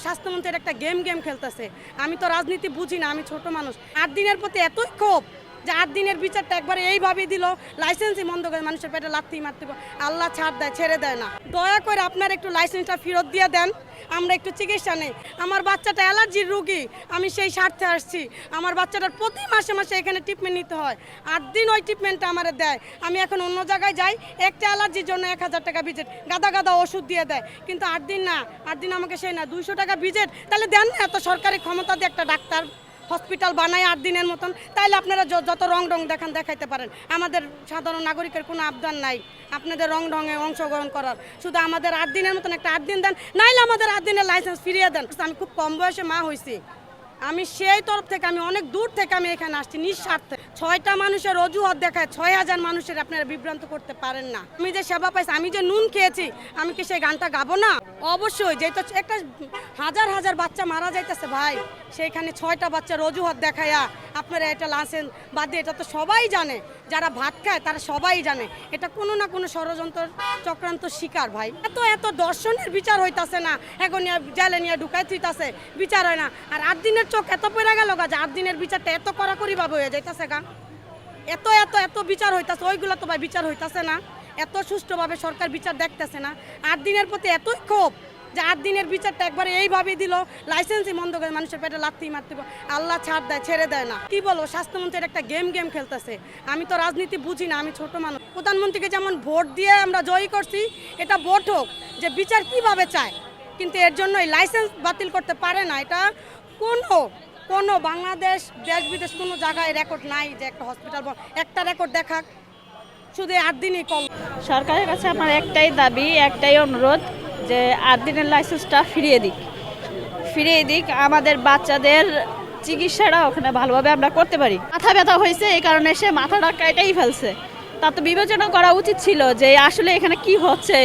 স্বাস্থ্যমন্ত্রীর একটা গেম খেলতেছে। আমি তো রাজনীতি বুঝি না, আমি ছোট মানুষ। 8 দিনের প্রতি এতই ক্ষোভ যে 8 দিনের বিচারটা একবারে এইভাবে দিল, লাইসেন্সই বন্ধ করে মানুষের পেটে লাথি মারতে। আল্লাহ ছাড় দেয়, ছেড়ে দেয় না। দয়া করে আপনার একটু লাইসেন্সটা ফেরত দিয়ে দেন, আমরা একটু চিকিৎসা নেই। আমার বাচ্চাটা অ্যালার্জির রোগী, আমি সেই স্বার্থে আসছি। আমার বাচ্চাটার প্রতি মাসে মাসে এখানে ট্রিটমেন্ট নিতে হয়। 8 দিন ওই ট্রিটমেন্টটা আমার দেয়। আমি এখন অন্য জায়গায় যাই, একটা অ্যালার্জির জন্য 1000 টাকা ভিজিট, গাদা ওষুধ দিয়ে দেয়। কিন্তু 8 দিন না, 8 দিন আমাকে সেই না 200 টাকা ভিজিট। তাহলে দেন না, এত সরকারি ক্ষমতা দিয়ে একটা ডাক্তার হসপিটাল বানায় 8 দিনের মতন, তাইলে আপনারা যত রং দেখাইতে পারেন। আমাদের সাধারণ নাগরিকের কোনো আবদার নাই আপনাদের রঙে অংশগ্রহণ করার। শুধু আমাদের 8 দিনের মতন একটা 8 দিন দেন, নাইলে আমাদের 8 দিনের লাইসেন্স ফিরিয়ে দেন। আমি খুব কম বয়সে মা হয়েছি, আমি সেই তরফ থেকে, আমি অনেক দূর থেকে আমি এখানে আসছি নিঃস্বার্থে। 6টা মানুষের অজুহাত দেখায় 6000 মানুষের আপনারা বিভ্রান্ত করতে পারেন না। আমি যে সেবা পাইছি, আমি যে নুন খেয়েছি, আমি কি সেই গানটা গাবো না? অবশ্যই। যেহেতু একটা হাজার বাচ্চা মারা যাইতেছে ভাই, সেইখানে 6টা বাচ্চার অজুহাত দেখায়া আপনারা এটা লাইসেন্স বাদ দিয়ে, এটা তো সবাই জানে, যারা ভাত খায় তারা সবাই জানে এটা কোনো না কোনো ষড়যন্ত্র চক্রান্ত শিকার ভাই। এত দর্শনের বিচার হইতাছে না, এখন জেলে নিয়ে ঢুকাই থইতাছে, বিচার হয় না। আর 8 দিনের চোখ এত পড়ে গেল গা যে 8 দিনের বিচারটা এত কড়াকড়ি ভাবে হয়ে যাইতাছে গা। এত বিচার হইতাছে, ওইগুলো তো ভাই বিচার হইতাছে না, এত সুষ্ঠুভাবে সরকার বিচার দেখতেছে না। 8 দিনের প্রতি এতই ক্ষোভ যে 8 দিনের বিচারটা একবারে এইভাবে দিল, লাইসেন্সই বন্ধ করে মানুষের পেটে লাথি মারতে। আল্লাহ ছাড় দেয়, ছেড়ে দেয় না। কি বলবো, স্বাস্থ্যমন্ত্রীর একটা গেম খেলতেছে। আমি তো রাজনীতি বুঝি না, আমি ছোট মানুষ। প্রধানমন্ত্রীকে যেমন ভোট দিয়ে আমরা জয়ী করছি, এটা ভোট হোক যে বিচার কিভাবে চায়, কিন্তু এর জন্য এই লাইসেন্স বাতিল করতে পারে না। এটা কোনো বাংলাদেশ দেশ বিদেশ কোনো জায়গায় রেকর্ড নাই যে একটা হসপিটাল একটা রেকর্ড দেখাক, শুধু 8 দিনই কম। সরকারের কাছে আমার একটাই দাবি, একটাই অনুরোধ যে 8 দিনের লাইসেন্সটা ফিরিয়ে দিক, আমাদের বাচ্চাদের চিকিৎসাটা ওখানে ভালোভাবে আমরা করতে পারি। মাথা ব্যথা হয়েছে, এই কারণে সে মাথাটা কেটেই ফেলছে। তা তো বিবেচনা করা উচিত ছিল যে আসলে এখানে কি হচ্ছে।